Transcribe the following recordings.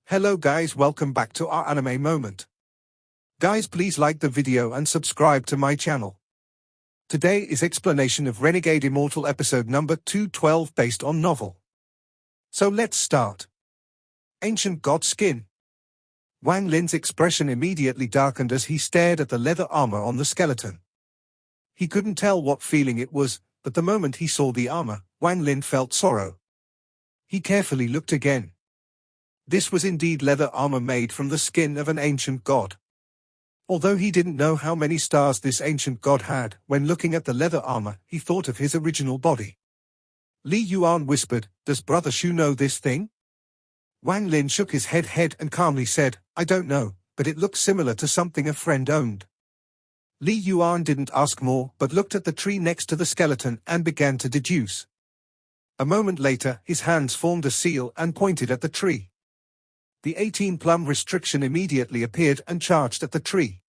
Hello guys, welcome back to our anime moment. Guys, please like the video and subscribe to my channel. Today is explanation of Renegade Immortal episode number 212 based on novel. So let's start. Ancient God Skin. Wang Lin's expression immediately darkened as he stared at the leather armor on the skeleton. He couldn't tell what feeling it was, but the moment he saw the armor, Wang Lin felt sorrow. He carefully looked again. This was indeed leather armor made from the skin of an ancient god. Although he didn't know how many stars this ancient god had, when looking at the leather armor, he thought of his original body. Li Yuan whispered, "Does Brother Shu know this thing?" Wang Lin shook his head and calmly said, "I don't know, but it looks similar to something a friend owned." Li Yuan didn't ask more, but looked at the tree next to the skeleton and began to deduce. A moment later, his hands formed a seal and pointed at the tree. The 18-plum restriction immediately appeared and charged at the tree.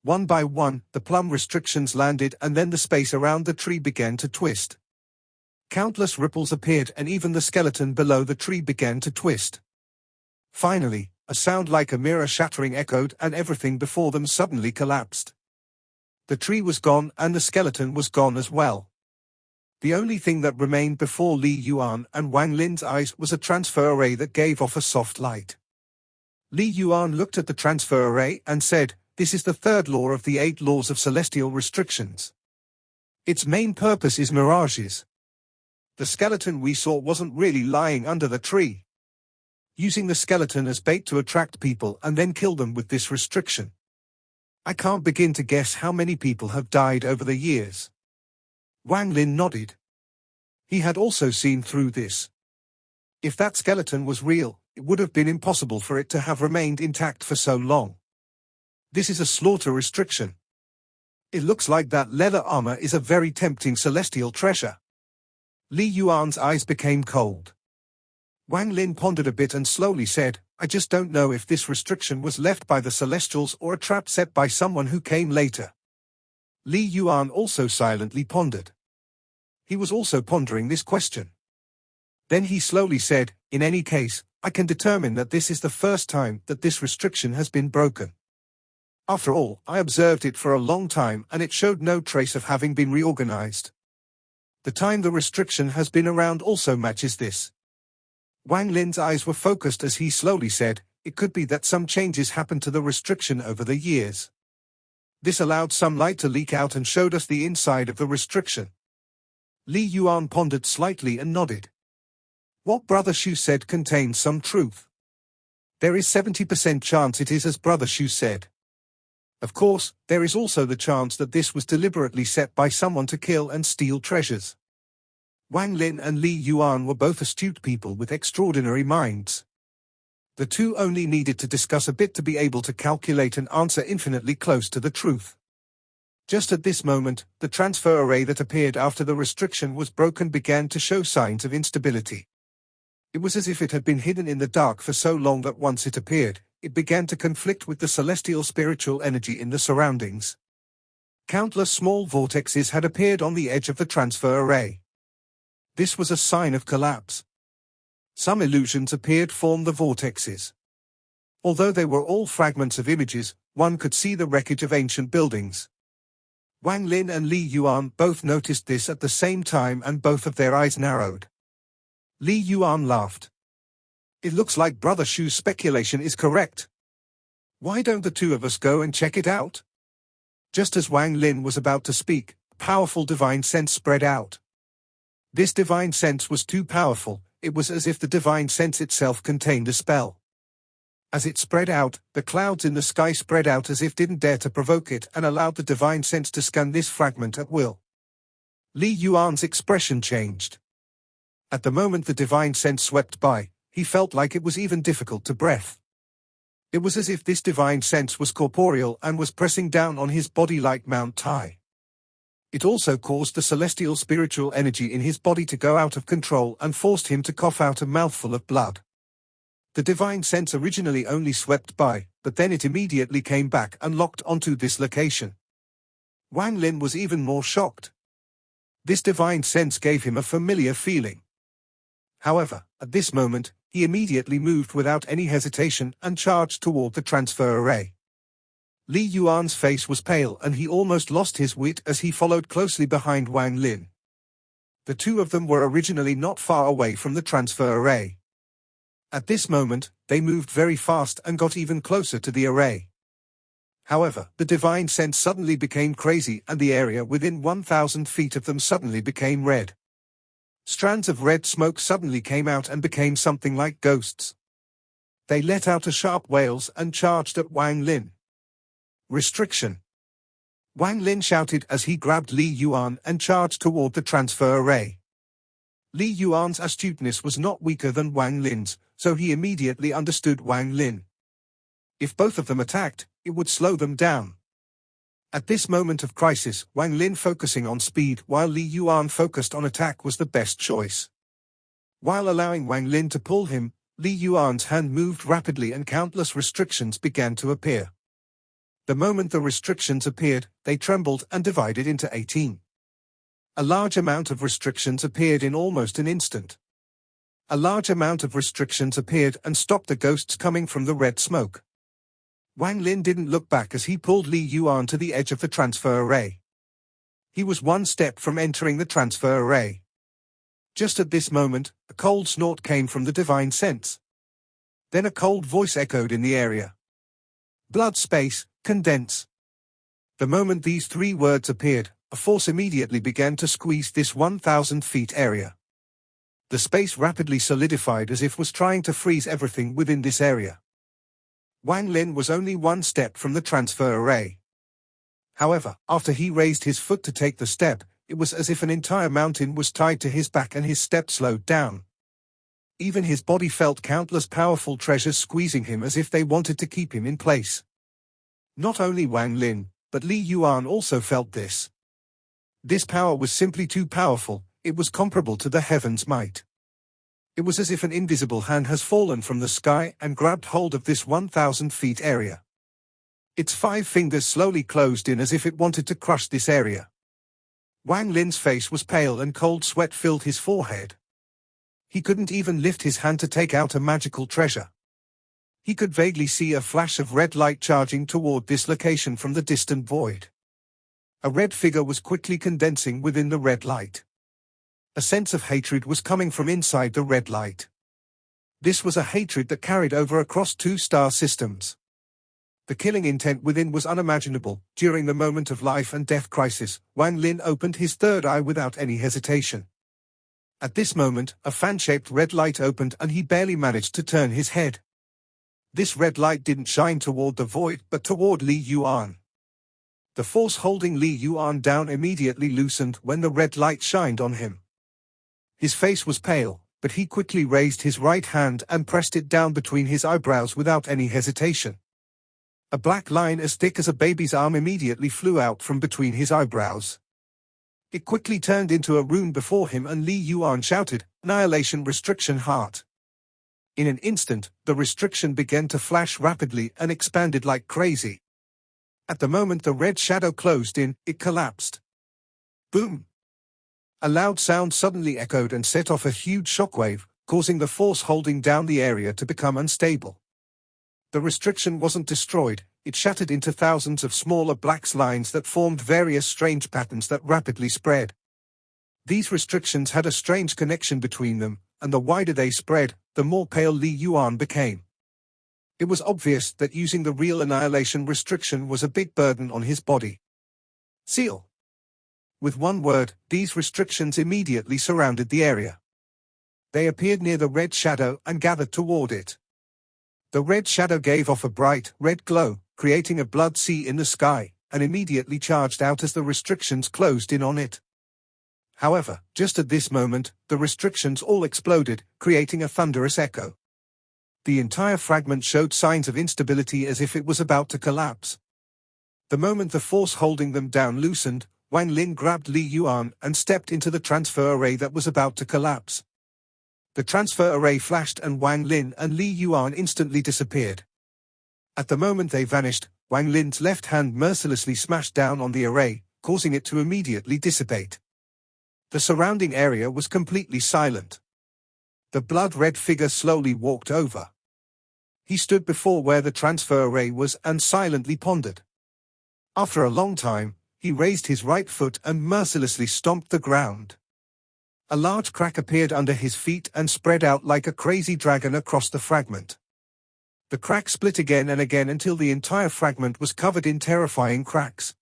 One by one, the plum restrictions landed and then the space around the tree began to twist. Countless ripples appeared and even the skeleton below the tree began to twist. Finally, a sound like a mirror shattering echoed and everything before them suddenly collapsed. The tree was gone and the skeleton was gone as well. The only thing that remained before Li Yuan and Wang Lin's eyes was a transfer array that gave off a soft light. Li Yuan looked at the transfer array and said, "This is the third law of the 8 laws of celestial restrictions. Its main purpose is mirages. The skeleton we saw wasn't really lying under the tree. Using the skeleton as bait to attract people and then kill them with this restriction. I can't begin to guess how many people have died over the years." Wang Lin nodded. He had also seen through this. If that skeleton was real, it would have been impossible for it to have remained intact for so long. This is a slaughter restriction. It looks like that leather armor is a very tempting celestial treasure. Li Yuan's eyes became cold. Wang Lin pondered a bit and slowly said, "I just don't know if this restriction was left by the Celestials or a trap set by someone who came later." Li Yuan also silently pondered. He was also pondering this question. Then he slowly said, "In any case, I can determine that this is the first time that this restriction has been broken. After all, I observed it for a long time and it showed no trace of having been reorganized. The time the restriction has been around also matches this." Wang Lin's eyes were focused as he slowly said, "It could be that some changes happened to the restriction over the years. This allowed some light to leak out and showed us the inside of the restriction." Li Yuan pondered slightly and nodded. What Brother Shu said contains some truth. There is 70% chance it is as Brother Shu said. Of course, there is also the chance that this was deliberately set by someone to kill and steal treasures. Wang Lin and Li Yuan were both astute people with extraordinary minds. The two only needed to discuss a bit to be able to calculate an answer infinitely close to the truth. Just at this moment, the transfer array that appeared after the restriction was broken began to show signs of instability. It was as if it had been hidden in the dark for so long that once it appeared, it began to conflict with the celestial spiritual energy in the surroundings. Countless small vortexes had appeared on the edge of the transfer array. This was a sign of collapse. Some illusions appeared form the vortexes. Although they were all fragments of images, one could see the wreckage of ancient buildings. Wang Lin and Li Yuan both noticed this at the same time and both of their eyes narrowed. Li Yuan laughed. "It looks like Brother Shu's speculation is correct. Why don't the two of us go and check it out?" Just as Wang Lin was about to speak, a powerful divine sense spread out. This divine sense was too powerful. It was as if the divine sense itself contained a spell. As it spread out, the clouds in the sky spread out as if didn't dare to provoke it and allowed the divine sense to scan this fragment at will. Li Yuan's expression changed. At the moment the divine sense swept by, he felt like it was even difficult to breathe. It was as if this divine sense was corporeal and was pressing down on his body like Mount Tai. It also caused the celestial spiritual energy in his body to go out of control and forced him to cough out a mouthful of blood. The divine sense originally only swept by, but then it immediately came back and locked onto this location. Wang Lin was even more shocked. This divine sense gave him a familiar feeling. However, at this moment, He immediately moved without any hesitation and charged toward the transfer array. Li Yuan's face was pale and he almost lost his wit as he followed closely behind Wang Lin. The two of them were originally not far away from the transfer array. At this moment, they moved very fast and got even closer to the array. However, the divine sense suddenly became crazy and the area within 1,000 feet of them suddenly became red. Strands of red smoke suddenly came out and became something like ghosts. They let out a sharp wails and charged at Wang Lin. Restriction. Wang Lin shouted as he grabbed Li Yuan and charged toward the transfer array. Li Yuan's astuteness was not weaker than Wang Lin's, so he immediately understood Wang Lin. If both of them attacked, it would slow them down. At this moment of crisis, Wang Lin focusing on speed while Li Yuan focused on attack was the best choice. While allowing Wang Lin to pull him, Li Yuan's hand moved rapidly and countless restrictions began to appear. The moment the restrictions appeared, they trembled and divided into 18. A large amount of restrictions appeared in almost an instant. A large amount of restrictions appeared and stopped the ghosts coming from the red smoke. Wang Lin didn't look back as he pulled Li Yuan to the edge of the transfer array. He was one step from entering the transfer array. Just at this moment, a cold snort came from the divine sense. Then a cold voice echoed in the area. Blood space, condense. The moment these three words appeared, a force immediately began to squeeze this 1,000 feet area. The space rapidly solidified as if was trying to freeze everything within this area. Wang Lin was only one step from the transfer array. However, after he raised his foot to take the step, it was as if an entire mountain was tied to his back and his step slowed down. Even his body felt countless powerful treasures squeezing him as if they wanted to keep him in place. Not only Wang Lin, but Li Yuan also felt this. This power was simply too powerful, it was comparable to the heaven's might. It was as if an invisible hand has fallen from the sky and grabbed hold of this 1,000 feet area. Its 5 fingers slowly closed in as if it wanted to crush this area. Wang Lin's face was pale and cold sweat filled his forehead. He couldn't even lift his hand to take out a magical treasure. He could vaguely see a flash of red light charging toward this location from the distant void. A red figure was quickly condensing within the red light. A sense of hatred was coming from inside the red light. This was a hatred that carried over across 2 star systems. The killing intent within was unimaginable. During the moment of life and death crisis, Wang Lin opened his third eye without any hesitation. At this moment, a fan-shaped red light opened and he barely managed to turn his head. This red light didn't shine toward the void but toward Li Yuan. The force holding Li Yuan down immediately loosened when the red light shined on him. His face was pale, but he quickly raised his right hand and pressed it down between his eyebrows without any hesitation. A black line as thick as a baby's arm immediately flew out from between his eyebrows. It quickly turned into a rune before him and Li Yuan shouted, "Annihilation Restriction Heart." In an instant, the restriction began to flash rapidly and expanded like crazy. At the moment the red shadow closed in, it collapsed. Boom! A loud sound suddenly echoed and set off a huge shockwave, causing the force holding down the area to become unstable. The restriction wasn't destroyed, it shattered into thousands of smaller black lines that formed various strange patterns that rapidly spread. These restrictions had a strange connection between them, and the wider they spread, the more pale Li Yuan became. It was obvious that using the real annihilation restriction was a big burden on his body. Seal. With one word, these restrictions immediately surrounded the area. They appeared near the red shadow and gathered toward it. The red shadow gave off a bright, red glow, creating a blood sea in the sky, and immediately charged out as the restrictions closed in on it. However, just at this moment, the restrictions all exploded, creating a thunderous echo. The entire fragment showed signs of instability as if it was about to collapse. The moment the force holding them down loosened, Wang Lin grabbed Li Yuan and stepped into the transfer array that was about to collapse. The transfer array flashed and Wang Lin and Li Yuan instantly disappeared. At the moment they vanished, Wang Lin's left hand mercilessly smashed down on the array, causing it to immediately dissipate. The surrounding area was completely silent. The blood-red figure slowly walked over. He stood before where the transfer array was and silently pondered. After a long time, he raised his right foot and mercilessly stomped the ground. A large crack appeared under his feet and spread out like a crazy dragon across the fragment. The crack split again and again until the entire fragment was covered in terrifying cracks.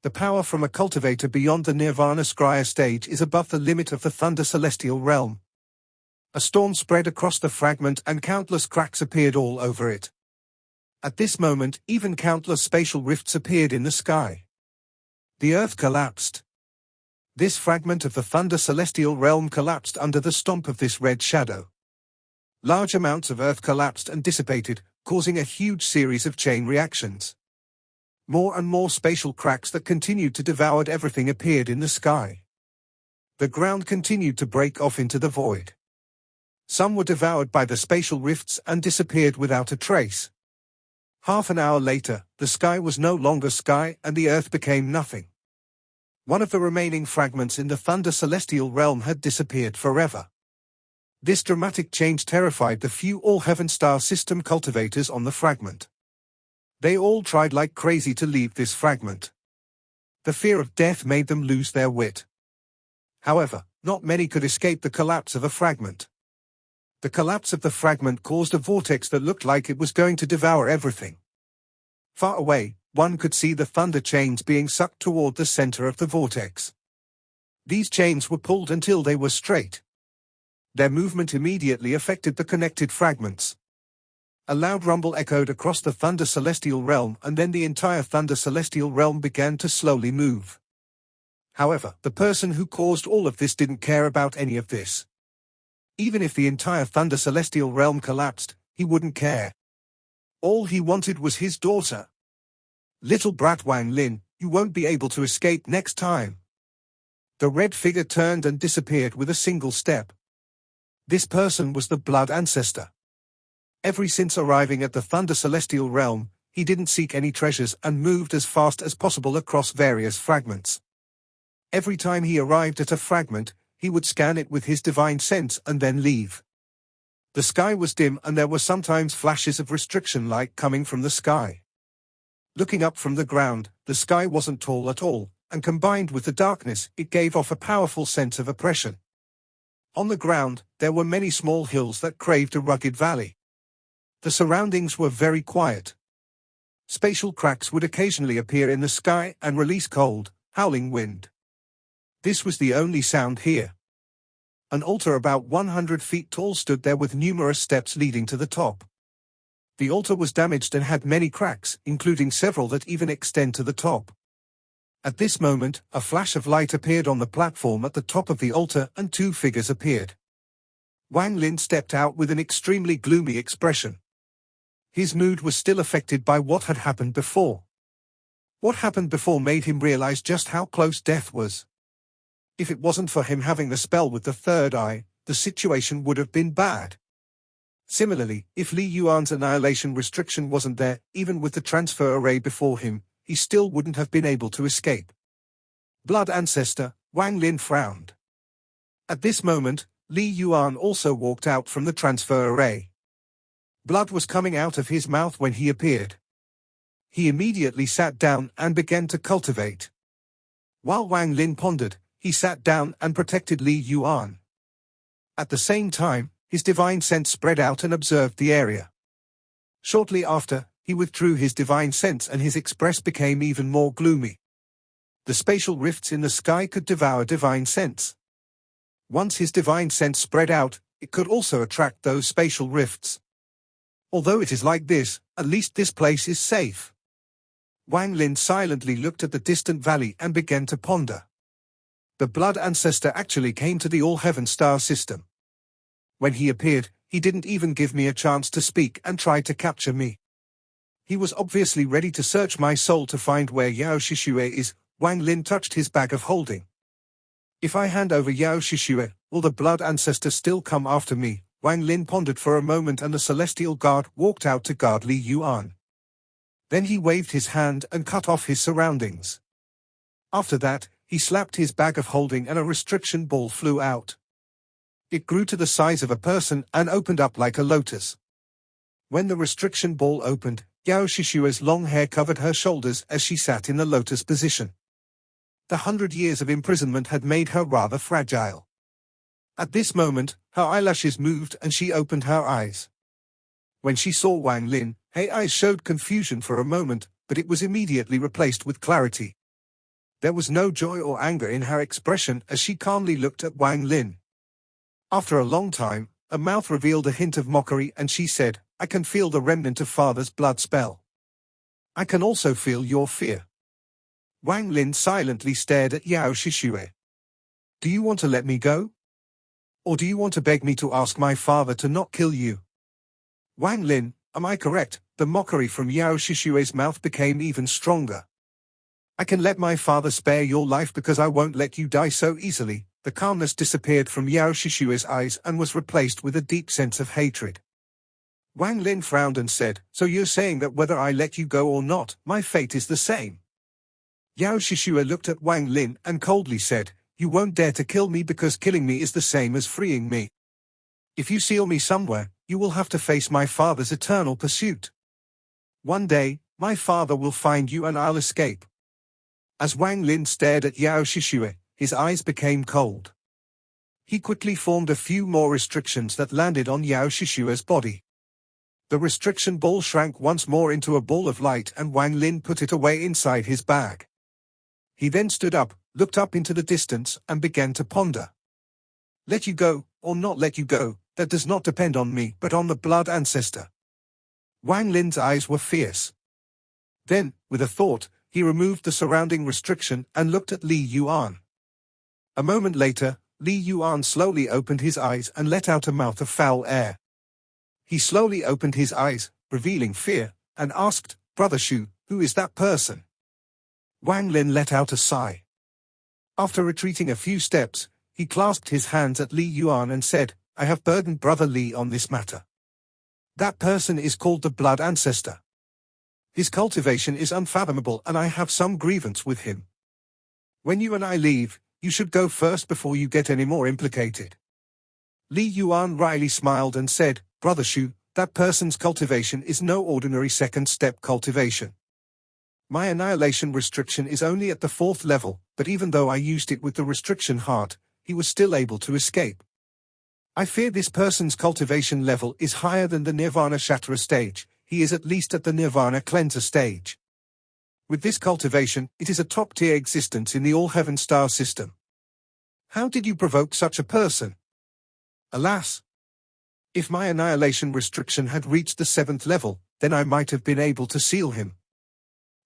The power from a cultivator beyond the Nirvana Scrya stage is above the limit of the Thunder Celestial realm. A storm spread across the fragment and countless cracks appeared all over it. At this moment, even countless spatial rifts appeared in the sky. The earth collapsed. This fragment of the Thunder Celestial realm collapsed under the stomp of this red shadow. Large amounts of earth collapsed and dissipated, causing a huge series of chain reactions. More and more spatial cracks that continued to devour everything appeared in the sky. The ground continued to break off into the void. Some were devoured by the spatial rifts and disappeared without a trace. Half an hour later, the sky was no longer sky and the earth became nothing. One of the remaining fragments in the Thunder Celestial realm had disappeared forever. This dramatic change terrified the few All-Heaven Star System cultivators on the fragment. They all tried like crazy to leave this fragment. The fear of death made them lose their wit. However, not many could escape the collapse of a fragment. The collapse of the fragment caused a vortex that looked like it was going to devour everything. Far away, one could see the thunder chains being sucked toward the center of the vortex. These chains were pulled until they were straight. Their movement immediately affected the connected fragments. A loud rumble echoed across the Thunder Celestial realm, and then the entire Thunder Celestial realm began to slowly move. However, the person who caused all of this didn't care about any of this. Even if the entire Thunder Celestial realm collapsed, he wouldn't care. All he wanted was his daughter. Little brat Wang Lin, you won't be able to escape next time. The red figure turned and disappeared with a single step. This person was the Blood Ancestor. Ever since arriving at the Thunder Celestial realm, he didn't seek any treasures and moved as fast as possible across various fragments. Every time he arrived at a fragment, he would scan it with his divine sense and then leave. The sky was dim and there were sometimes flashes of restriction light coming from the sky. Looking up from the ground, the sky wasn't tall at all, and combined with the darkness, it gave off a powerful sense of oppression. On the ground, there were many small hills that craved a rugged valley. The surroundings were very quiet. Spatial cracks would occasionally appear in the sky and release cold, howling wind. This was the only sound here. An altar about 100 feet tall stood there with numerous steps leading to the top. The altar was damaged and had many cracks, including several that even extend to the top. At this moment, a flash of light appeared on the platform at the top of the altar and two figures appeared. Wang Lin stepped out with an extremely gloomy expression. His mood was still affected by what had happened before. What happened before made him realize just how close death was. If it wasn't for him having the spell with the third eye, the situation would have been bad. Similarly, if Li Yuan's annihilation restriction wasn't there, even with the transfer array before him, he still wouldn't have been able to escape. Blood Ancestor, Wang Lin frowned. At this moment, Li Yuan also walked out from the transfer array. Blood was coming out of his mouth when he appeared. He immediately sat down and began to cultivate. While Wang Lin pondered, he sat down and protected Li Yuan. At the same time, his divine sense spread out and observed the area. Shortly after, he withdrew his divine sense and his express became even more gloomy. The spatial rifts in the sky could devour divine sense. Once his divine sense spread out, it could also attract those spatial rifts. Although it is like this, at least this place is safe. Wang Lin silently looked at the distant valley and began to ponder. The Blood Ancestor actually came to the All-Heaven Star System. When he appeared, he didn't even give me a chance to speak and tried to capture me. He was obviously ready to search my soul to find where Yao Shishue is. Wang Lin touched his bag of holding. If I hand over Yao Shishue, will the Blood Ancestor still come after me? Wang Lin pondered for a moment and the Celestial Guard walked out to guard Li Yuan. Then he waved his hand and cut off his surroundings. After that, he slapped his bag of holding and a restriction ball flew out. It grew to the size of a person and opened up like a lotus. When the restriction ball opened, Yao Shishua's long hair covered her shoulders as she sat in the lotus position. The 100 years of imprisonment had made her rather fragile. At this moment, her eyelashes moved and she opened her eyes. When she saw Wang Lin, her eyes showed confusion for a moment, but it was immediately replaced with clarity. There was no joy or anger in her expression as she calmly looked at Wang Lin. After a long time, her mouth revealed a hint of mockery and she said, "I can feel the remnant of father's blood spell. I can also feel your fear." Wang Lin silently stared at Yao Shishue. "Do you want to let me go? Or do you want to beg me to ask my father to not kill you?" "Wang Lin, am I correct?" The mockery from Yao Shishue's mouth became even stronger. "I can let my father spare your life because I won't let you die so easily." The calmness disappeared from Yao Shishue's eyes and was replaced with a deep sense of hatred. Wang Lin frowned and said, "So you're saying that whether I let you go or not, my fate is the same?" Yao Shishue looked at Wang Lin and coldly said, "You won't dare to kill me because killing me is the same as freeing me. If you seal me somewhere, you will have to face my father's eternal pursuit. One day, my father will find you and I'll escape." As Wang Lin stared at Yao Shishue, his eyes became cold. He quickly formed a few more restrictions that landed on Yao Shishue's body. The restriction ball shrank once more into a ball of light and Wang Lin put it away inside his bag. He then stood up, looked up into the distance and began to ponder. "Let you go, or not let you go, that does not depend on me but on the blood ancestor." Wang Lin's eyes were fierce. Then, with a thought, he removed the surrounding restriction and looked at Li Yuan. A moment later, Li Yuan slowly opened his eyes and let out a mouth of foul air. He slowly opened his eyes, revealing fear, and asked, "Brother Shu, who is that person?" Wang Lin let out a sigh. After retreating a few steps, he clasped his hands at Li Yuan and said, "I have burdened Brother Li on this matter. That person is called the Blood Ancestor. His cultivation is unfathomable and I have some grievance with him. When you and I leave, you should go first before you get any more implicated." Li Yuan wryly smiled and said, "Brother Shu, that person's cultivation is no ordinary second-step cultivation. My annihilation restriction is only at the 4th level, but even though I used it with the restriction heart, he was still able to escape. I fear this person's cultivation level is higher than the Nirvana Shatra stage. He is at least at the Nirvana Cleanser stage. With this cultivation, it is a top-tier existence in the All-Heaven star system. How did you provoke such a person? Alas! If my annihilation restriction had reached the 7th level, then I might have been able to seal him."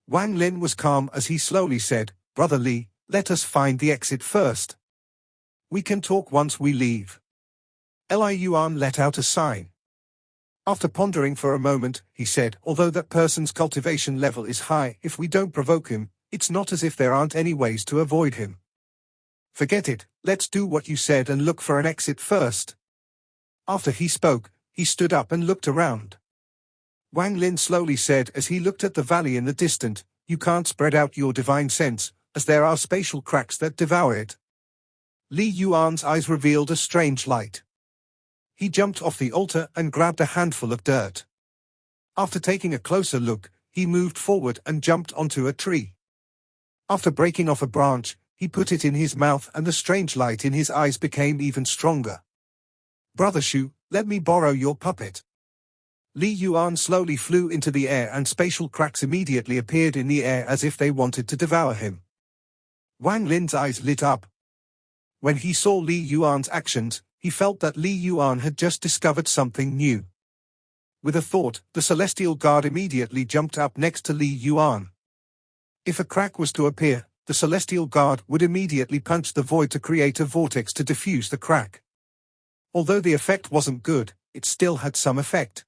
Wang Lin was calm as he slowly said, "Brother Li, let us find the exit first. We can talk once we leave." Li Yuan let out a sigh. After pondering for a moment, he said, "Although that person's cultivation level is high, if we don't provoke him, it's not as if there aren't any ways to avoid him. Forget it, let's do what you said and look for an exit first." After he spoke, he stood up and looked around. Wang Lin slowly said as he looked at the valley in the distance, "You can't spread out your divine sense, as there are spatial cracks that devour it." Li Yuan's eyes revealed a strange light. He jumped off the altar and grabbed a handful of dirt. After taking a closer look, he moved forward and jumped onto a tree. After breaking off a branch, he put it in his mouth and the strange light in his eyes became even stronger. "Brother Shu, let me borrow your puppet." Li Yuan slowly flew into the air and spatial cracks immediately appeared in the air as if they wanted to devour him. Wang Lin's eyes lit up. When he saw Li Yuan's actions, he felt that Li Yuan had just discovered something new. With a thought, the Celestial Guard immediately jumped up next to Li Yuan. If a crack was to appear, the Celestial Guard would immediately punch the void to create a vortex to diffuse the crack. Although the effect wasn't good, it still had some effect.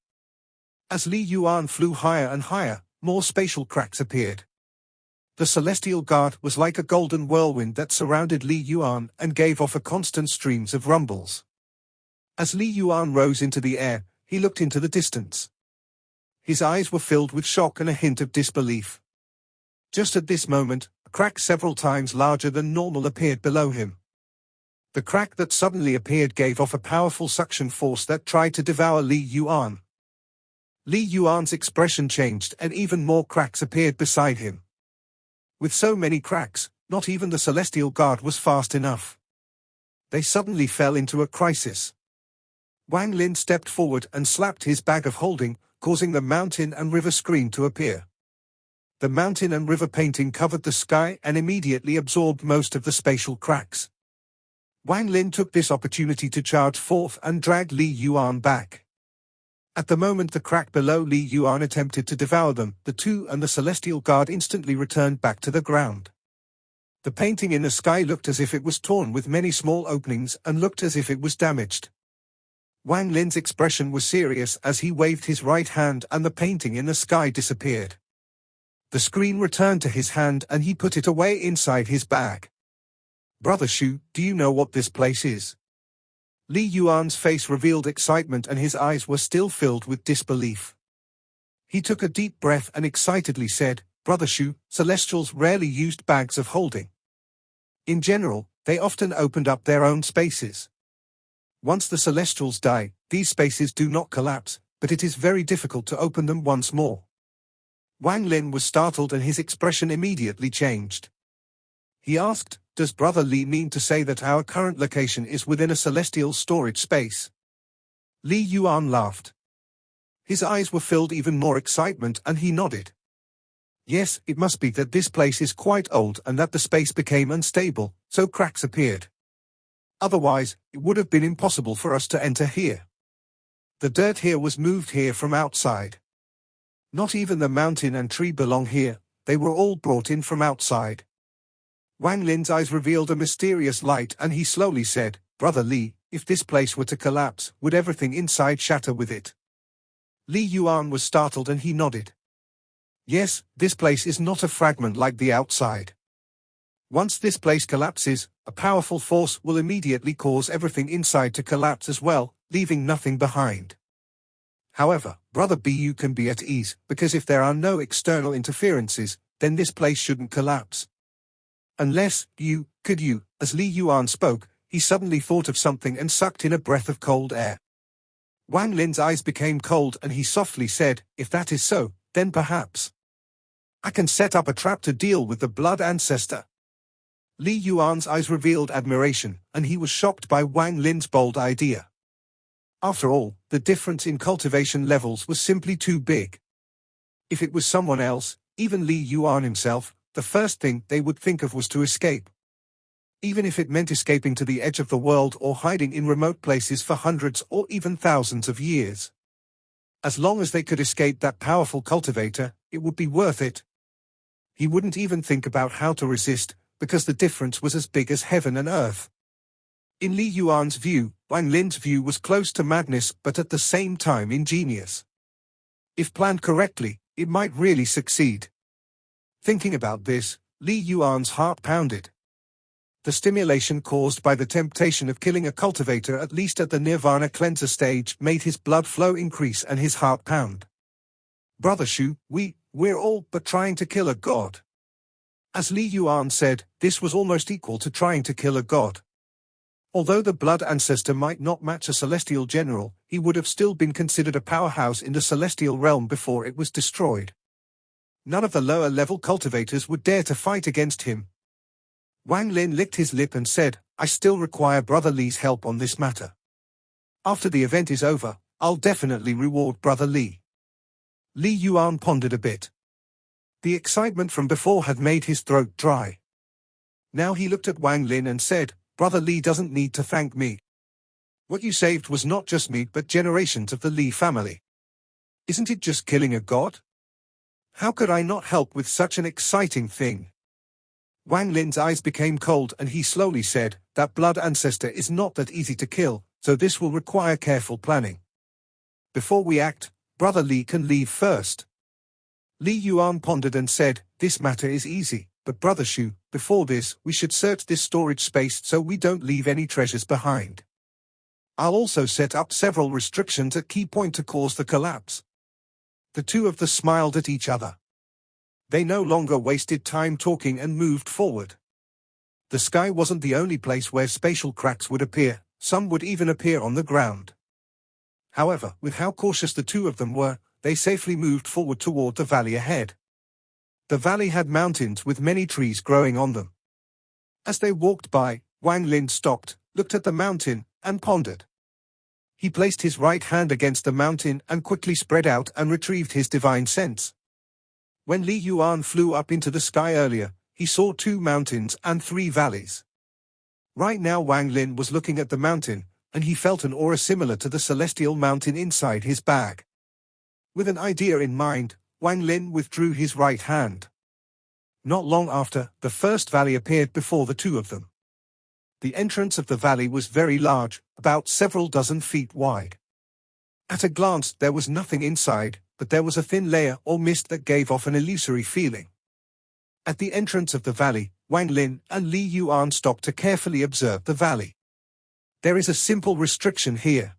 As Li Yuan flew higher and higher, more spatial cracks appeared. The Celestial Guard was like a golden whirlwind that surrounded Li Yuan and gave off a constant streams of rumbles. As Li Yuan rose into the air, he looked into the distance. His eyes were filled with shock and a hint of disbelief. Just at this moment, a crack several times larger than normal appeared below him. The crack that suddenly appeared gave off a powerful suction force that tried to devour Li Yuan. Li Yuan's expression changed and even more cracks appeared beside him. With so many cracks, not even the Celestial Guard was fast enough. They suddenly fell into a crisis. Wang Lin stepped forward and slapped his bag of holding, causing the mountain and river screen to appear. The mountain and river painting covered the sky and immediately absorbed most of the spatial cracks. Wang Lin took this opportunity to charge forth and drag Li Yuan back. At the moment the crack below Li Yuan attempted to devour them, the two and the Celestial Guard instantly returned back to the ground. The painting in the sky looked as if it was torn with many small openings and looked as if it was damaged. Wang Lin's expression was serious as he waved his right hand and the painting in the sky disappeared. The screen returned to his hand and he put it away inside his bag. "Brother Shu, do you know what this place is?" Li Yuan's face revealed excitement and his eyes were still filled with disbelief. He took a deep breath and excitedly said, "Brother Shu, Celestials rarely used bags of holding. In general, they often opened up their own spaces. Once the Celestials die, these spaces do not collapse, but it is very difficult to open them once more." Wang Lin was startled and his expression immediately changed. He asked, "Does Brother Li mean to say that our current location is within a celestial storage space?" Li Yuan laughed. His eyes were filled even more excitement and he nodded. "Yes, it must be that this place is quite old and that the space became unstable, so cracks appeared. Otherwise, it would have been impossible for us to enter here. The dirt here was moved here from outside. Not even the mountain and tree belong here, they were all brought in from outside." Wang Lin's eyes revealed a mysterious light and he slowly said, "Brother Li, if this place were to collapse, would everything inside shatter with it?" Li Yuan was startled and he nodded. "Yes, this place is not a fragment like the outside. Once this place collapses, a powerful force will immediately cause everything inside to collapse as well, leaving nothing behind. However, Brother Bu can be at ease, because if there are no external interferences, then this place shouldn't collapse. Unless, as Li Yuan spoke, he suddenly thought of something and sucked in a breath of cold air. Wang Lin's eyes became cold and he softly said, "If that is so, then perhaps I can set up a trap to deal with the blood ancestor." Li Yuan's eyes revealed admiration, and he was shocked by Wang Lin's bold idea. After all, the difference in cultivation levels was simply too big. If it was someone else, even Li Yuan himself, the first thing they would think of was to escape. Even if it meant escaping to the edge of the world or hiding in remote places for hundreds or even thousands of years. As long as they could escape that powerful cultivator, it would be worth it. He wouldn't even think about how to resist, because the difference was as big as heaven and earth. In Li Yuan's view, Wang Lin's view was close to madness but at the same time ingenious. If planned correctly, it might really succeed. Thinking about this, Li Yuan's heart pounded. The stimulation caused by the temptation of killing a cultivator at least at the Nirvana cleanser stage made his blood flow increase and his heart pound. "Brother Shu, we're all but trying to kill a god." As Li Yuan said, this was almost equal to trying to kill a god. Although the blood ancestor might not match a celestial general, he would have still been considered a powerhouse in the celestial realm before it was destroyed. None of the lower-level cultivators would dare to fight against him. Wang Lin licked his lip and said, "I still require Brother Li's help on this matter. After the event is over, I'll definitely reward Brother Li." Li Yuan pondered a bit. The excitement from before had made his throat dry. Now he looked at Wang Lin and said, "Brother Li doesn't need to thank me. What you saved was not just me but generations of the Li family. Isn't it just killing a god? How could I not help with such an exciting thing?" Wang Lin's eyes became cold and he slowly said, "That blood ancestor is not that easy to kill, so this will require careful planning. Before we act, Brother Li can leave first." Li Yuan pondered and said, "This matter is easy, but Brother Shu, before this, we should search this storage space so we don't leave any treasures behind. I'll also set up several restrictions at key point to cause the collapse." The two of them smiled at each other. They no longer wasted time talking and moved forward. The sky wasn't the only place where spatial cracks would appear, some would even appear on the ground. However, with how cautious the two of them were, they safely moved forward toward the valley ahead. The valley had mountains with many trees growing on them. As they walked by, Wang Lin stopped, looked at the mountain, and pondered. He placed his right hand against the mountain and quickly spread out and retrieved his divine sense. When Li Yuan flew up into the sky earlier, he saw 2 mountains and 3 valleys. Right now Wang Lin was looking at the mountain, and he felt an aura similar to the celestial mountain inside his bag. With an idea in mind, Wang Lin withdrew his right hand. Not long after, the first valley appeared before the two of them. The entrance of the valley was very large, about several dozen feet wide. At a glance there was nothing inside, but there was a thin layer or mist that gave off an illusory feeling. At the entrance of the valley, Wang Lin and Li Yuan stopped to carefully observe the valley. There is a simple restriction here.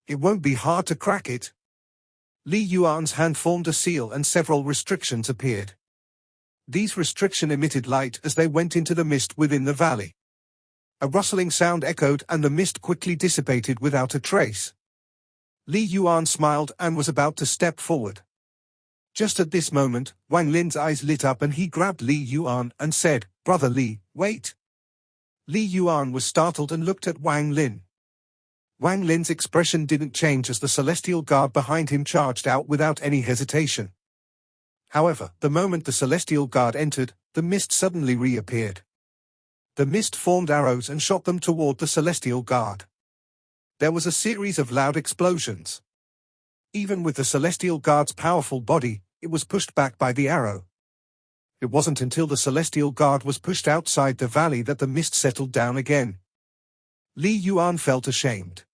It won't be hard to crack it. Li Yuan's hand formed a seal and several restrictions appeared. These restrictions emitted light as they went into the mist within the valley. A rustling sound echoed and the mist quickly dissipated without a trace. Li Yuan smiled and was about to step forward. Just at this moment, Wang Lin's eyes lit up and he grabbed Li Yuan and said, "Brother Li, wait." Li Yuan was startled and looked at Wang Lin. Wang Lin's expression didn't change as the celestial guard behind him charged out without any hesitation. However, the moment the celestial guard entered, the mist suddenly reappeared. The mist formed arrows and shot them toward the celestial guard. There was a series of loud explosions. Even with the celestial guard's powerful body, it was pushed back by the arrow. It wasn't until the celestial guard was pushed outside the valley that the mist settled down again. Li Yuan felt ashamed.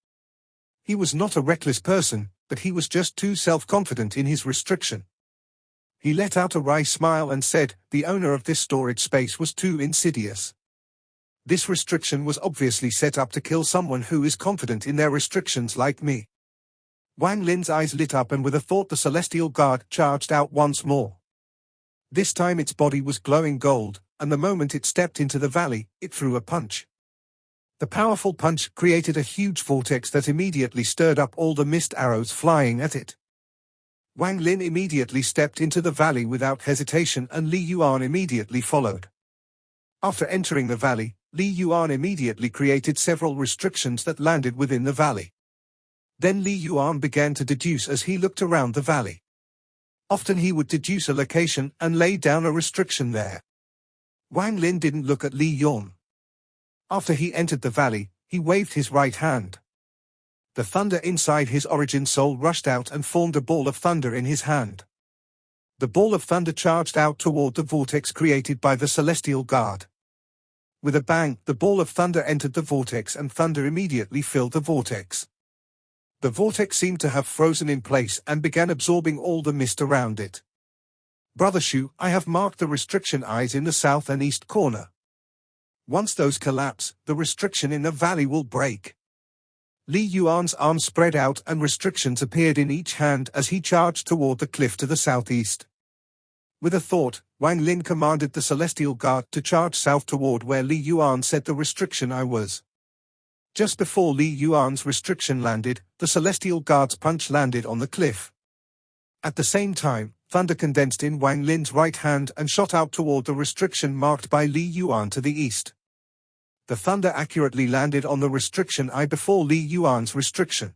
He was not a reckless person, but he was just too self-confident in his restriction. He let out a wry smile and said, "The owner of this storage space was too insidious. This restriction was obviously set up to kill someone who is confident in their restrictions like me." Wang Lin's eyes lit up and with a thought the celestial guard charged out once more. This time its body was glowing gold, and the moment it stepped into the valley, it threw a punch. The powerful punch created a huge vortex that immediately stirred up all the mist arrows flying at it. Wang Lin immediately stepped into the valley without hesitation and Li Yuan immediately followed. After entering the valley, Li Yuan immediately created several restrictions that landed within the valley. Then Li Yuan began to deduce as he looked around the valley. Often he would deduce a location and lay down a restriction there. Wang Lin didn't look at Li Yuan. After he entered the valley, he waved his right hand. The thunder inside his origin soul rushed out and formed a ball of thunder in his hand. The ball of thunder charged out toward the vortex created by the celestial guard. With a bang, the ball of thunder entered the vortex and thunder immediately filled the vortex. The vortex seemed to have frozen in place and began absorbing all the mist around it. "Brother Shu, I have marked the restriction eyes in the south and east corner. Once those collapse, the restriction in the valley will break." Li Yuan's arms spread out and restrictions appeared in each hand as he charged toward the cliff to the southeast. With a thought, Wang Lin commanded the celestial guard to charge south toward where Li Yuan said the restriction eye was. Just before Li Yuan's restriction landed, the celestial guard's punch landed on the cliff. At the same time, thunder condensed in Wang Lin's right hand and shot out toward the restriction marked by Li Yuan to the east. The thunder accurately landed on the restriction eye before Li Yuan's restriction.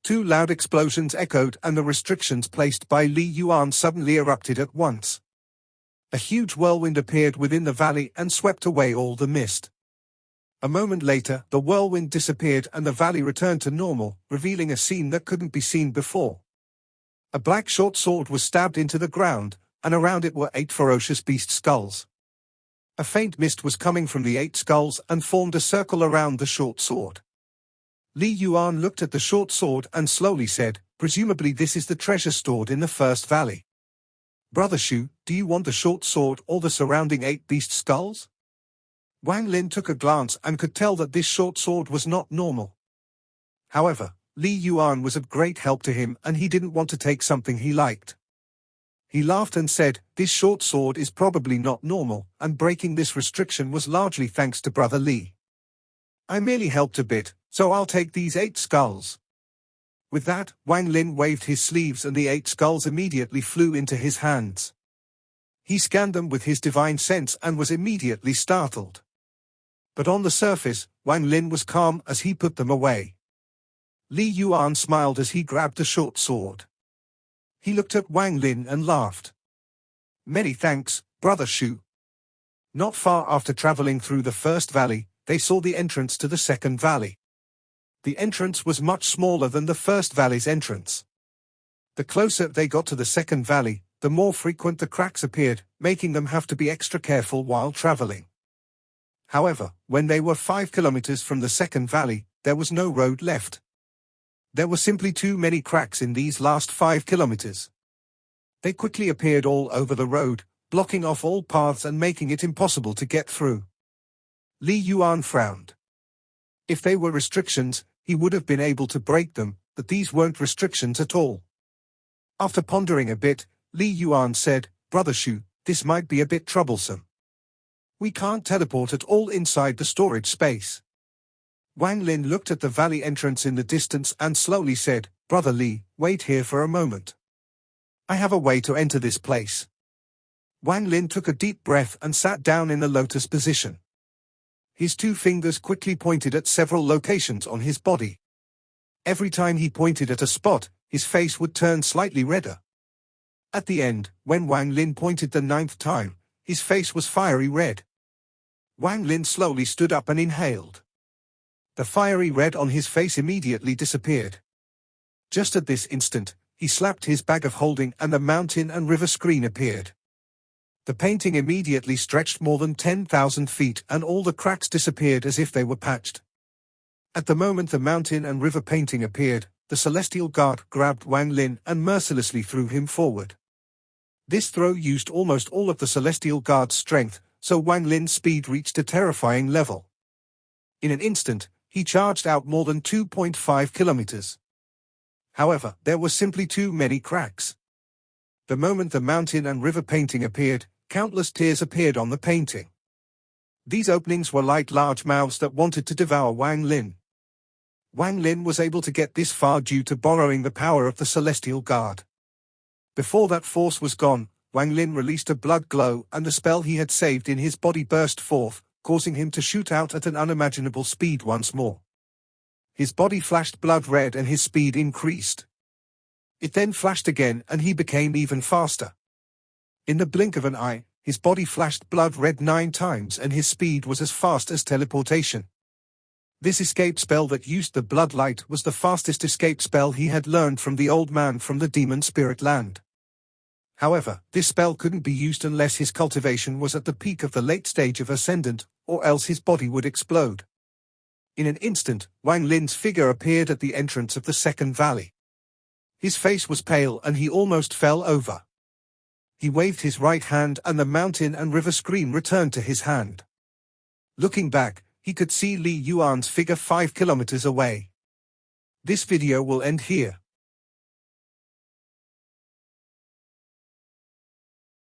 2 loud explosions echoed and the restrictions placed by Li Yuan suddenly erupted at once. A huge whirlwind appeared within the valley and swept away all the mist. A moment later, the whirlwind disappeared and the valley returned to normal, revealing a scene that couldn't be seen before. A black short sword was stabbed into the ground, and around it were 8 ferocious beast skulls. A faint mist was coming from the 8 skulls and formed a circle around the short sword. Li Yuan looked at the short sword and slowly said, "Presumably this is the treasure stored in the first valley. Brother Shu, do you want the short sword or the surrounding 8 beast skulls?" Wang Lin took a glance and could tell that this short sword was not normal. However, Li Yuan was of great help to him and he didn't want to take something he liked. He laughed and said, "This short sword is probably not normal, and breaking this restriction was largely thanks to Brother Li. I merely helped a bit, so I'll take these 8 skulls." With that, Wang Lin waved his sleeves and the 8 skulls immediately flew into his hands. He scanned them with his divine sense and was immediately startled. But on the surface, Wang Lin was calm as he put them away. Li Yuan smiled as he grabbed the short sword. He looked at Wang Lin and laughed. "Many thanks, Brother Shu." Not far after traveling through the first valley, they saw the entrance to the second valley. The entrance was much smaller than the first valley's entrance. The closer they got to the second valley, the more frequent the cracks appeared, making them have to be extra careful while traveling. However, when they were 5 kilometers from the second valley, there was no road left. There were simply too many cracks in these last 5 kilometers. They quickly appeared all over the road, blocking off all paths and making it impossible to get through. Li Yuan frowned. If they were restrictions, he would have been able to break them, but these weren't restrictions at all. After pondering a bit, Li Yuan said, "Brother Shu, this might be a bit troublesome. We can't teleport at all inside the storage space." Wang Lin looked at the valley entrance in the distance and slowly said, "Brother Li, wait here for a moment. I have a way to enter this place." Wang Lin took a deep breath and sat down in the lotus position. His 2 fingers quickly pointed at several locations on his body. Every time he pointed at a spot, his face would turn slightly redder. At the end, when Wang Lin pointed the 9th time, his face was fiery red. Wang Lin slowly stood up and inhaled. The fiery red on his face immediately disappeared. Just at this instant, he slapped his bag of holding and the mountain and river screen appeared. The painting immediately stretched more than 10,000 feet and all the cracks disappeared as if they were patched. At the moment the mountain and river painting appeared, the celestial guard grabbed Wang Lin and mercilessly threw him forward. This throw used almost all of the celestial guard's strength, so Wang Lin's speed reached a terrifying level. In an instant, he charged out more than 2.5 kilometers. However, there were simply too many cracks. The moment the mountain and river painting appeared, countless tears appeared on the painting. These openings were like large mouths that wanted to devour Wang Lin. Wang Lin was able to get this far due to borrowing the power of the celestial guard. Before that force was gone, Wang Lin released a blood glow and the spell he had saved in his body burst forth, causing him to shoot out at an unimaginable speed once more. His body flashed blood red and his speed increased. It then flashed again and he became even faster. In the blink of an eye, his body flashed blood red 9 times and his speed was as fast as teleportation. This escape spell that used the blood light was the fastest escape spell he had learned from the old man from the demon spirit land. However, this spell couldn't be used unless his cultivation was at the peak of the late stage of Ascendant, or else his body would explode. In an instant, Wang Lin's figure appeared at the entrance of the second valley. His face was pale and he almost fell over. He waved his right hand and the mountain and river screen returned to his hand. Looking back, he could see Li Yuan's figure 5 kilometers away. This video will end here.